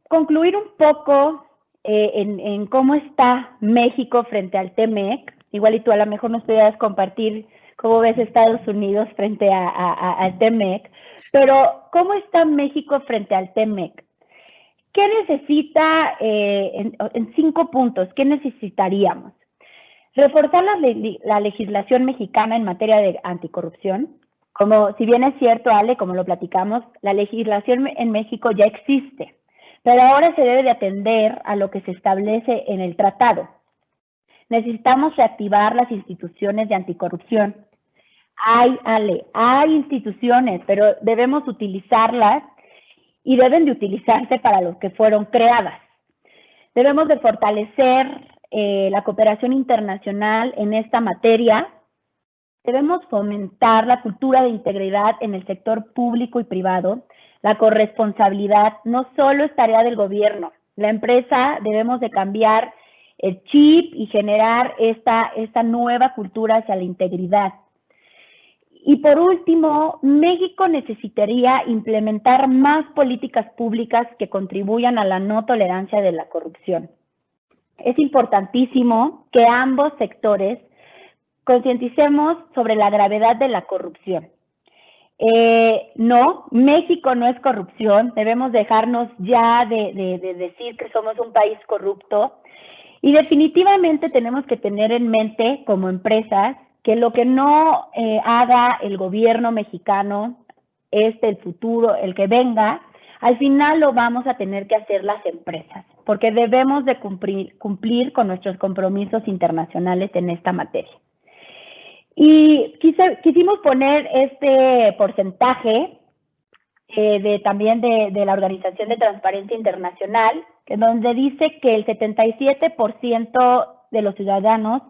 concluir un poco en cómo está México frente al TEMEC, igual y tú a lo mejor nos pudieras compartir cómo ves Estados Unidos frente al TEMEC, pero ¿cómo está México frente al TEMEC? ¿Qué necesita en 5 puntos? ¿Qué necesitaríamos? Reforzar la legislación mexicana en materia de anticorrupción. Como, si bien es cierto, Ale, como lo platicamos, la legislación en México ya existe, pero ahora se debe de atender a lo que se establece en el tratado. Necesitamos reactivar las instituciones de anticorrupción. Hay instituciones, pero debemos utilizarlas y deben de utilizarse para lo que fueron creadas. Debemos de fortalecer la cooperación internacional en esta materia. Debemos fomentar la cultura de integridad en el sector público y privado. La corresponsabilidad no solo es tarea del gobierno. La empresa debemos de cambiar el chip y generar esta nueva cultura hacia la integridad. Y por último, México necesitaría implementar más políticas públicas que contribuyan a la no tolerancia de la corrupción. Es importantísimo que ambos sectores concienticemos sobre la gravedad de la corrupción. No, México no es corrupción, debemos dejarnos ya de decir que somos un país corrupto y definitivamente tenemos que tener en mente como empresas que lo que no haga el gobierno mexicano, el futuro, el que venga, al final lo vamos a tener que hacer las empresas, porque debemos de cumplir con nuestros compromisos internacionales en esta materia. Y quisimos poner este porcentaje también de la Organización de Transparencia Internacional, donde dice que el 77% de los ciudadanos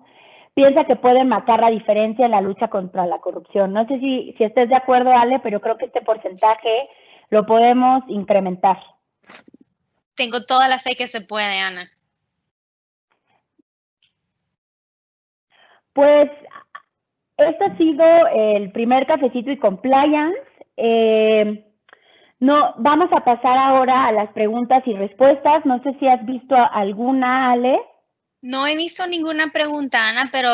piensa que pueden marcar la diferencia en la lucha contra la corrupción. No sé si estés de acuerdo, Ale, pero creo que este porcentaje lo podemos incrementar. Tengo toda la fe que se puede, Ana. Pues este ha sido el primer Cafecito y Compliance. Vamos a pasar ahora a las preguntas y respuestas. No sé si has visto alguna, Ale. No he visto ninguna pregunta, Ana, pero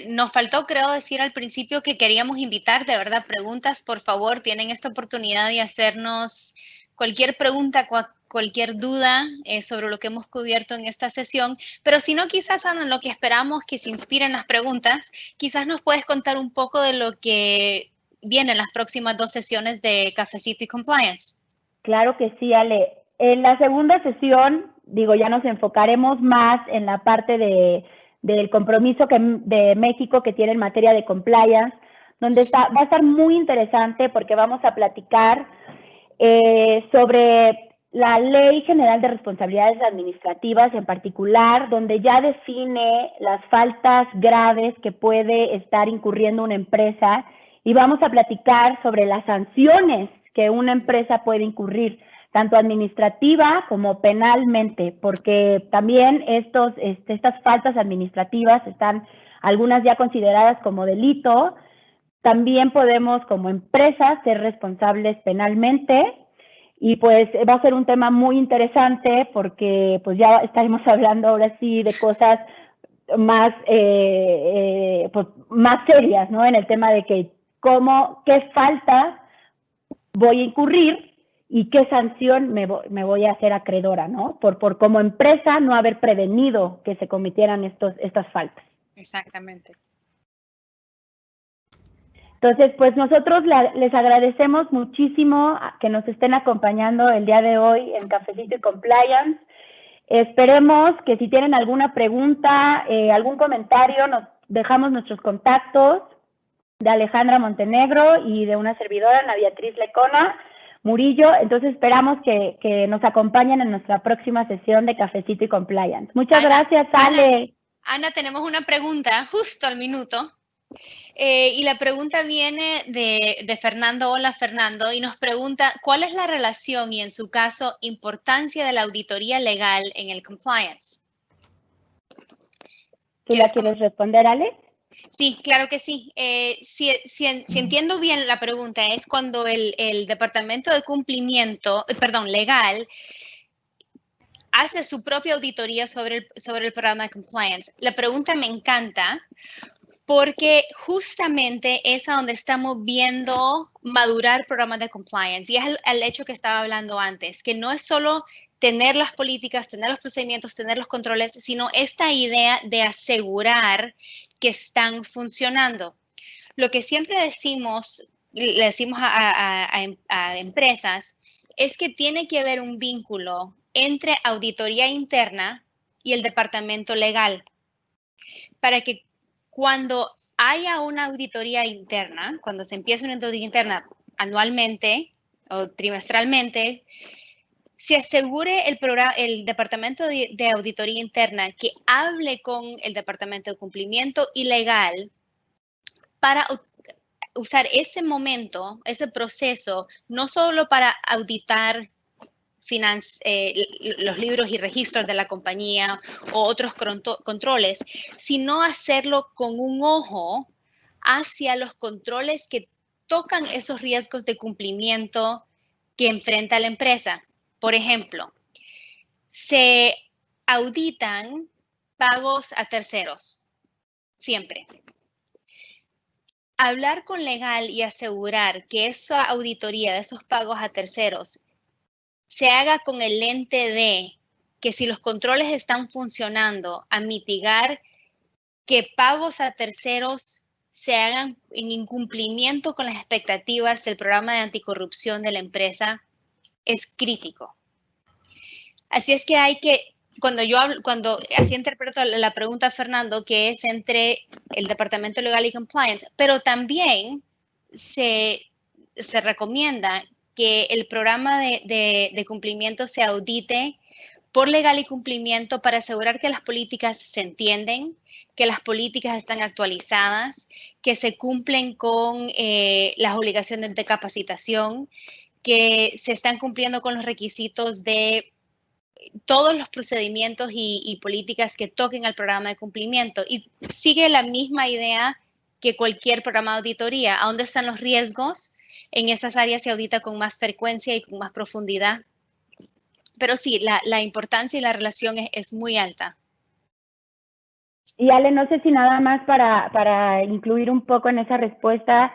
nos faltó, creo, decir al principio que queríamos invitar, de verdad, preguntas, por favor, tienen esta oportunidad de hacernos cualquier pregunta, cualquier duda sobre lo que hemos cubierto en esta sesión, pero si no, quizás, Ana, lo que esperamos que se inspiren las preguntas, quizás nos puedes contar un poco de lo que viene en las próximas 2 sesiones de Cafecito y Compliance. Claro que sí, Ale. En la segunda sesión, ya nos enfocaremos más en la parte del compromiso de México que tiene en materia de compliance, donde va a estar muy interesante porque vamos a platicar sobre la Ley General de Responsabilidades Administrativas en particular, donde ya define las faltas graves que puede estar incurriendo una empresa, y vamos a platicar sobre las sanciones que una empresa puede incurrir, tanto administrativa como penalmente, porque también estas faltas administrativas están algunas ya consideradas como delito. También podemos como empresas ser responsables penalmente Y pues va a ser un tema muy interesante porque pues ya estaremos hablando ahora sí de cosas más, pues, más serias, ¿no? En el tema de que qué falta voy a incurrir y qué sanción me voy a hacer acreedora, ¿no? Por como empresa no haber prevenido que se cometieran estas faltas. Exactamente. Entonces, pues nosotros les agradecemos muchísimo que nos estén acompañando el día de hoy en Cafecito y Compliance. Esperemos que si tienen alguna pregunta, algún comentario, nos dejamos nuestros contactos de Alejandra Montenegro y de una servidora, Ana Beatriz Lecona Murillo. Entonces esperamos que nos acompañen en nuestra próxima sesión de Cafecito y Compliance. Muchas gracias, Ale. Ana, tenemos una pregunta justo al minuto. Y la pregunta viene de Fernando. Hola, Fernando, y nos pregunta, ¿cuál es la relación y, en su caso, importancia de la auditoría legal en el compliance? ¿Tú la quieres responder, Ale? Sí, claro que sí. Si entiendo bien la pregunta, es cuando el Departamento de Cumplimiento, legal, hace su propia auditoría sobre el programa de compliance. La pregunta me encanta porque justamente es a donde estamos viendo madurar programas de compliance, y es el hecho que estaba hablando antes, que no es solo tener las políticas, tener los procedimientos, tener los controles, sino esta idea de asegurar que están funcionando. Lo que siempre le decimos a empresas es que tiene que haber un vínculo entre auditoría interna y el departamento legal, para que cuando haya una auditoría interna, cuando se empiece una auditoría interna anualmente o trimestralmente, se asegure el departamento de auditoría interna que hable con el departamento de cumplimiento y legal para usar ese momento, ese proceso, no solo para auditar los libros y registros de la compañía o otros controles, sino hacerlo con un ojo hacia los controles que tocan esos riesgos de cumplimiento que enfrenta la empresa. Por ejemplo, se auditan pagos a terceros, siempre. Hablar con legal y asegurar que esa auditoría de esos pagos a terceros se haga con el lente de que si los controles están funcionando, a mitigar que pagos a terceros se hagan en incumplimiento con las expectativas del programa de anticorrupción de la empresa, es crítico. Así es que cuando así interpreto la pregunta, Fernando, que es entre el Departamento Legal y Compliance, pero también se recomienda que el programa de cumplimiento se audite por legal y cumplimiento para asegurar que las políticas se entienden, que las políticas están actualizadas, que se cumplen con las obligaciones de capacitación, que se están cumpliendo con los requisitos de todos los procedimientos y políticas que toquen al programa de cumplimiento. Y sigue la misma idea que cualquier programa de auditoría. ¿A dónde están los riesgos? En esas áreas se audita con más frecuencia y con más profundidad. Pero sí, la importancia y la relación es muy alta. Y Ale, no sé si nada más para incluir un poco en esa respuesta,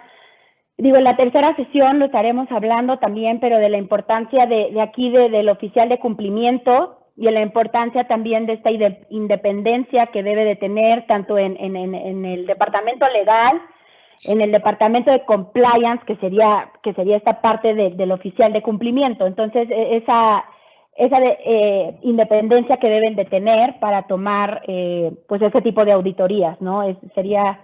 digo, en la tercera sesión lo estaremos hablando también, pero de la importancia de aquí del oficial de cumplimiento y de la importancia también de esta independencia que debe de tener tanto en el departamento legal, en el departamento de compliance, que sería esta parte del oficial de cumplimiento. Entonces, esa independencia que deben de tener para tomar pues ese tipo de auditorías, ¿no? Sería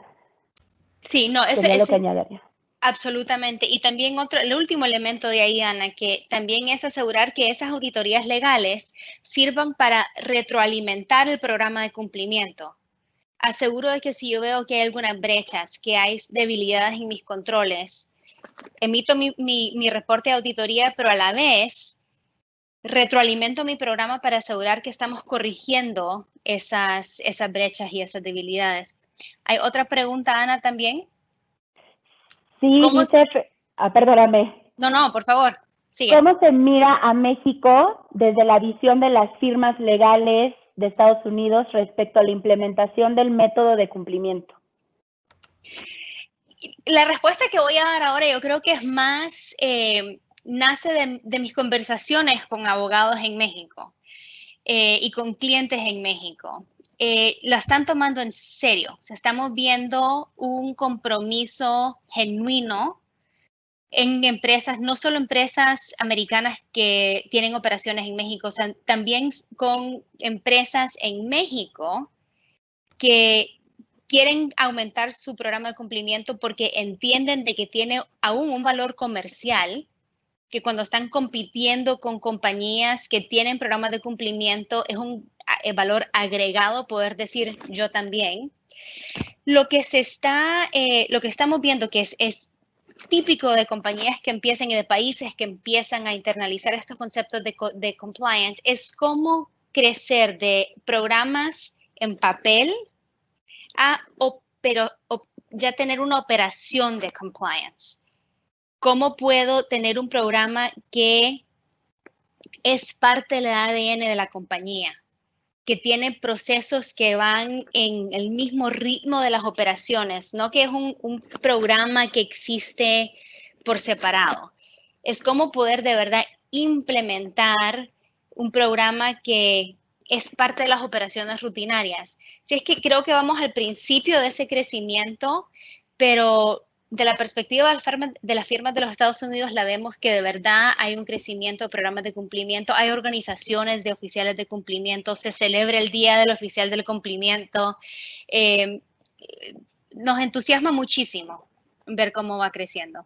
lo que añadiría. Absolutamente. Y también el último elemento de ahí, Ana, que también es asegurar que esas auditorías legales sirvan para retroalimentar el programa de cumplimiento. Aseguro de que si yo veo que hay algunas brechas, que hay debilidades en mis controles, emito mi reporte de auditoría, pero a la vez retroalimento mi programa para asegurar que estamos corrigiendo esas brechas y esas debilidades. ¿Hay otra pregunta, Ana, también? Sí, dice, perdóname. No, por favor. Sigue. ¿Cómo se mira a México desde la visión de las firmas legales de Estados Unidos respecto a la implementación del método de cumplimiento? La respuesta que voy a dar ahora yo creo que es más, nace de mis conversaciones con abogados en México y con clientes en México. La están tomando en serio. O sea, estamos viendo un compromiso genuino en empresas, no solo empresas americanas que tienen operaciones en México, o sea, también con empresas en México que quieren aumentar su programa de cumplimiento porque entienden de que tiene aún un valor comercial, que cuando están compitiendo con compañías que tienen programas de cumplimiento es un valor agregado poder decir yo también. Lo que estamos viendo que es típico de compañías que empiezan y de países que empiezan a internalizar estos conceptos de compliance es cómo crecer de programas en papel pero ya tener una operación de compliance. ¿Cómo puedo tener un programa que es parte del ADN de la compañía, que tiene procesos que van en el mismo ritmo de las operaciones, no que es un programa que existe por separado? Es cómo poder de verdad implementar un programa que es parte de las operaciones rutinarias. Si es que creo que vamos al principio de ese crecimiento, pero de la perspectiva de las firmas de los Estados Unidos, la vemos que de verdad hay un crecimiento de programas de cumplimiento, hay organizaciones de oficiales de cumplimiento, se celebra el Día del Oficial del Cumplimiento. Nos entusiasma muchísimo ver cómo va creciendo.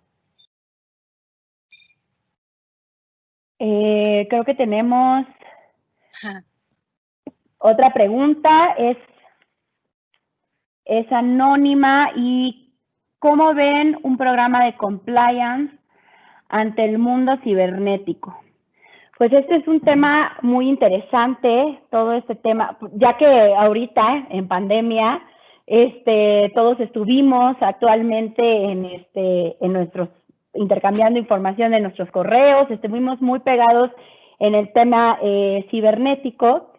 Creo que tenemos otra pregunta, es anónima. ¿Y cómo ven un programa de compliance ante el mundo cibernético? Pues este es un tema muy interesante, todo este tema, ya que ahorita en pandemia, todos estuvimos actualmente en nuestros, intercambiando información de nuestros correos, estuvimos muy pegados en el tema cibernético.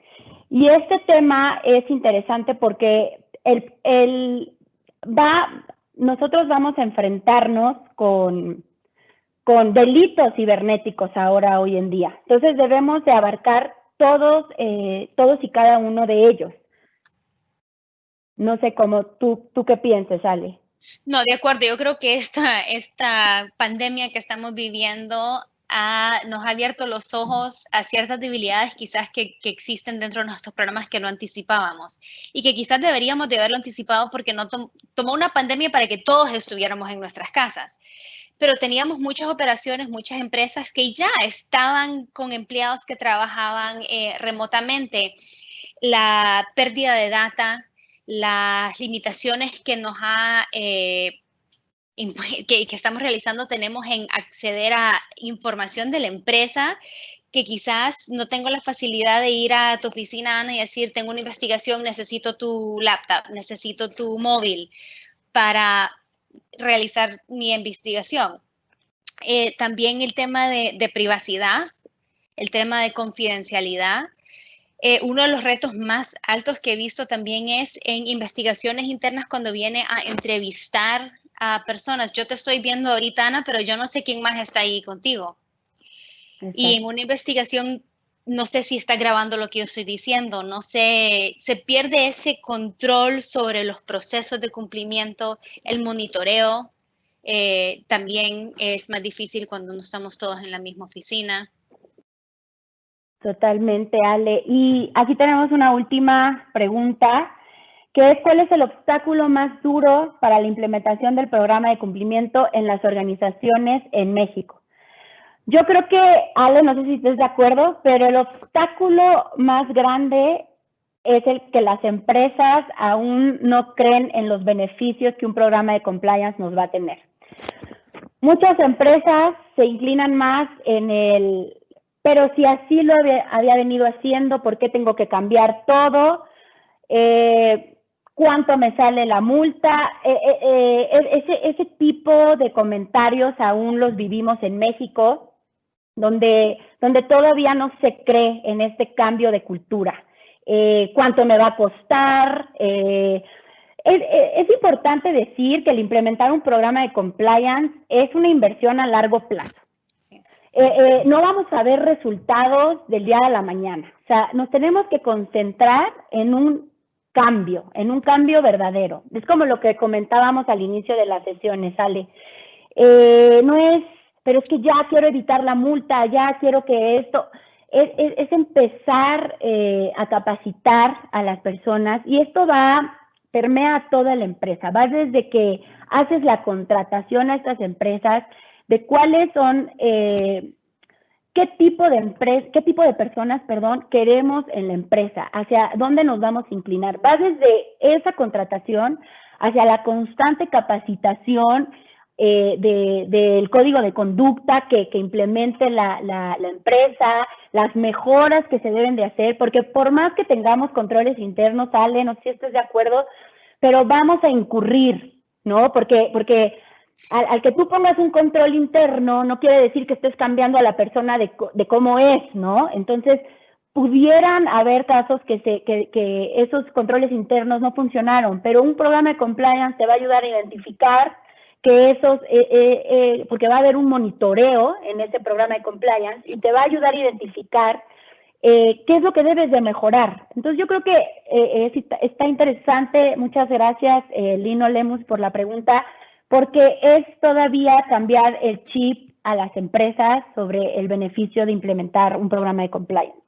Y este tema es interesante porque nosotros vamos a enfrentarnos con delitos cibernéticos ahora, hoy en día. Entonces debemos de abarcar todos y cada uno de ellos. No sé cómo tú qué piensas, Ale. No, de acuerdo. Yo creo que esta pandemia que estamos viviendo nos ha abierto los ojos a ciertas debilidades quizás que existen dentro de nuestros programas que no anticipábamos y que quizás deberíamos de haberlo anticipado porque no tomó una pandemia para que todos estuviéramos en nuestras casas. Pero teníamos muchas operaciones, muchas empresas que ya estaban con empleados que trabajaban remotamente. La pérdida de data, las limitaciones que que estamos realizando tenemos en acceder a información de la empresa, que quizás no tengo la facilidad de ir a tu oficina, Ana, y decir, tengo una investigación, necesito tu laptop, necesito tu móvil para realizar mi investigación. También el tema de privacidad, el tema de confidencialidad. Uno de los retos más altos que he visto también es en investigaciones internas cuando viene a entrevistar a personas. Yo te estoy viendo ahorita, Ana, pero yo no sé quién más está ahí contigo. Exacto. Y en una investigación no sé si está grabando lo que yo estoy diciendo, no sé, se pierde ese control sobre los procesos de cumplimiento, el monitoreo. También es más difícil cuando no estamos todos en la misma oficina. Totalmente, Ale. Y aquí tenemos una última pregunta, que es: ¿cuál es el obstáculo más duro para la implementación del programa de cumplimiento en las organizaciones en México? Yo creo que, Ale, no sé si estés de acuerdo, pero el obstáculo más grande es el que las empresas aún no creen en los beneficios que un programa de compliance nos va a tener. Muchas empresas se inclinan más en pero si así lo había venido haciendo, ¿por qué tengo que cambiar todo? ¿Cuánto me sale la multa? Ese tipo de comentarios aún los vivimos en México. donde todavía no se cree en este cambio de cultura. ¿Cuánto me va a costar? Es importante decir que el implementar un programa de compliance es una inversión a largo plazo. No vamos a ver resultados del día a la mañana. O sea, nos tenemos que concentrar en un cambio verdadero. Es como lo que comentábamos al inicio de las sesiones, Ale. No es, pero es que ya quiero evitar la multa, ya quiero que esto... Es empezar a capacitar a las personas, y esto permea a toda la empresa. Va desde que haces la contratación a estas empresas, de cuáles son, qué tipo de personas, queremos en la empresa, hacia dónde nos vamos a inclinar. Va desde esa contratación hacia la constante capacitación del código de conducta que implemente la empresa, las mejoras que se deben de hacer, porque por más que tengamos controles internos, Ale, no sé si estás de acuerdo, pero vamos a incurrir, ¿no? Porque al que tú pongas un control interno no quiere decir que estés cambiando a la persona de cómo es, ¿no? Entonces, pudieran haber casos que esos controles internos no funcionaron, pero un programa de compliance te va a ayudar a identificar que porque va a haber un monitoreo en ese programa de compliance y te va a ayudar a identificar qué es lo que debes de mejorar. Entonces, yo creo que está interesante. Muchas gracias, Lino Lemus, por la pregunta, porque es todavía cambiar el chip a las empresas sobre el beneficio de implementar un programa de compliance.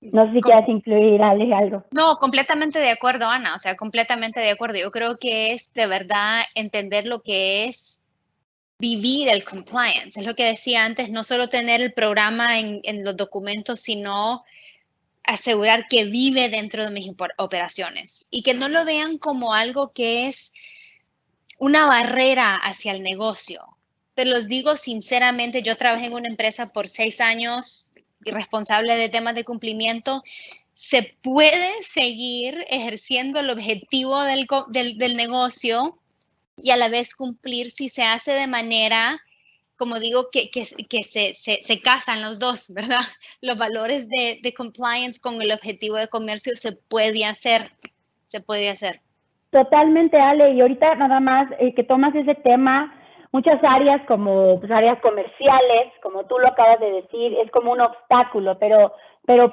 No sé si quieres incluir, Ale, algo. No, completamente de acuerdo, Ana, o sea, completamente de acuerdo. Yo creo que es de verdad entender lo que es vivir el compliance. Es lo que decía antes, no solo tener el programa en los documentos, sino asegurar que vive dentro de mis operaciones y que no lo vean como algo que es una barrera hacia el negocio. Pero los digo sinceramente, yo trabajé en una empresa por 6 años, responsable de temas de cumplimiento. Se puede seguir ejerciendo el objetivo del negocio y a la vez cumplir si se hace de manera, como digo, que se casan los dos, ¿verdad? Los valores de compliance con el objetivo de comercio se puede hacer. Totalmente, Ale, y ahorita nada más que tomas ese tema, muchas áreas como áreas comerciales, como tú lo acabas de decir, es como un obstáculo, pero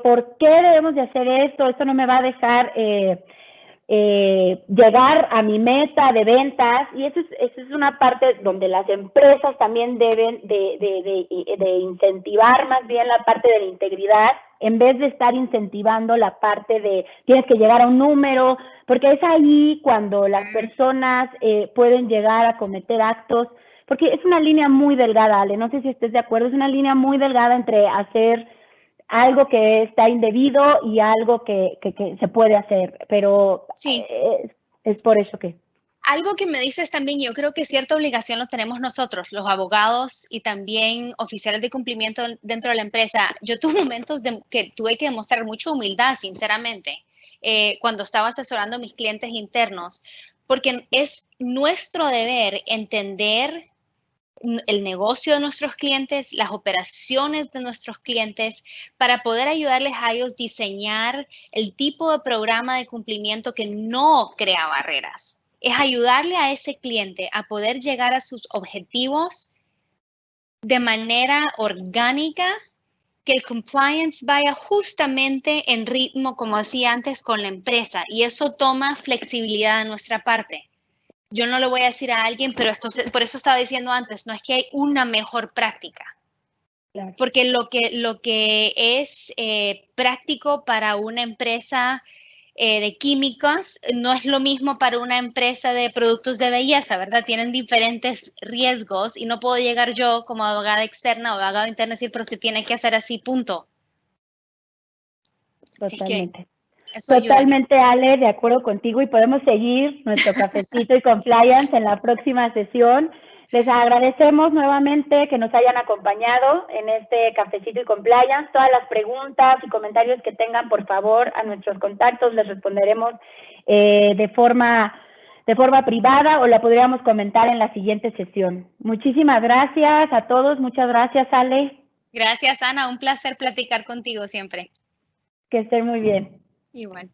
¿por qué debemos de hacer esto? Esto no me va a dejar llegar a mi meta de ventas, y eso es una parte donde las empresas también deben de incentivar más bien la parte de la integridad, en vez de estar incentivando la parte de tienes que llegar a un número, porque es ahí cuando las personas pueden llegar a cometer actos, porque es una línea muy delgada, Ale, no sé si estés de acuerdo, es una línea muy delgada entre hacer algo que está indebido y algo que se puede hacer, pero sí. Es por eso que... Algo que me dices también, yo creo que cierta obligación lo tenemos nosotros, los abogados y también oficiales de cumplimiento dentro de la empresa. Yo tuve momentos que tuve que demostrar mucha humildad, sinceramente, cuando estaba asesorando a mis clientes internos, porque es nuestro deber entender el negocio de nuestros clientes, las operaciones de nuestros clientes, para poder ayudarles a ellos diseñar el tipo de programa de cumplimiento que no crea barreras. Es ayudarle a ese cliente a poder llegar a sus objetivos de manera orgánica, que el compliance vaya justamente en ritmo, como decía antes, con la empresa, y eso toma flexibilidad de nuestra parte. Yo no lo voy a decir a alguien, pero por eso estaba diciendo antes, no es que hay una mejor práctica. Claro. Porque lo que es práctico para una empresa de químicos no es lo mismo para una empresa de productos de belleza, ¿verdad? Tienen diferentes riesgos y no puedo llegar yo como abogada externa o abogado interno y decir, pero se tiene que hacer así, punto. Totalmente. Totalmente, Ale, de acuerdo contigo, y podemos seguir nuestro cafecito y compliance en la próxima sesión. Les agradecemos nuevamente que nos hayan acompañado en este cafecito y compliance. Todas las preguntas y comentarios que tengan, por favor, a nuestros contactos les responderemos de forma de forma privada o la podríamos comentar en la siguiente sesión. Muchísimas gracias a todos. Muchas gracias, Ale. Gracias, Ana. Un placer platicar contigo siempre. Que estén muy bien. Igual.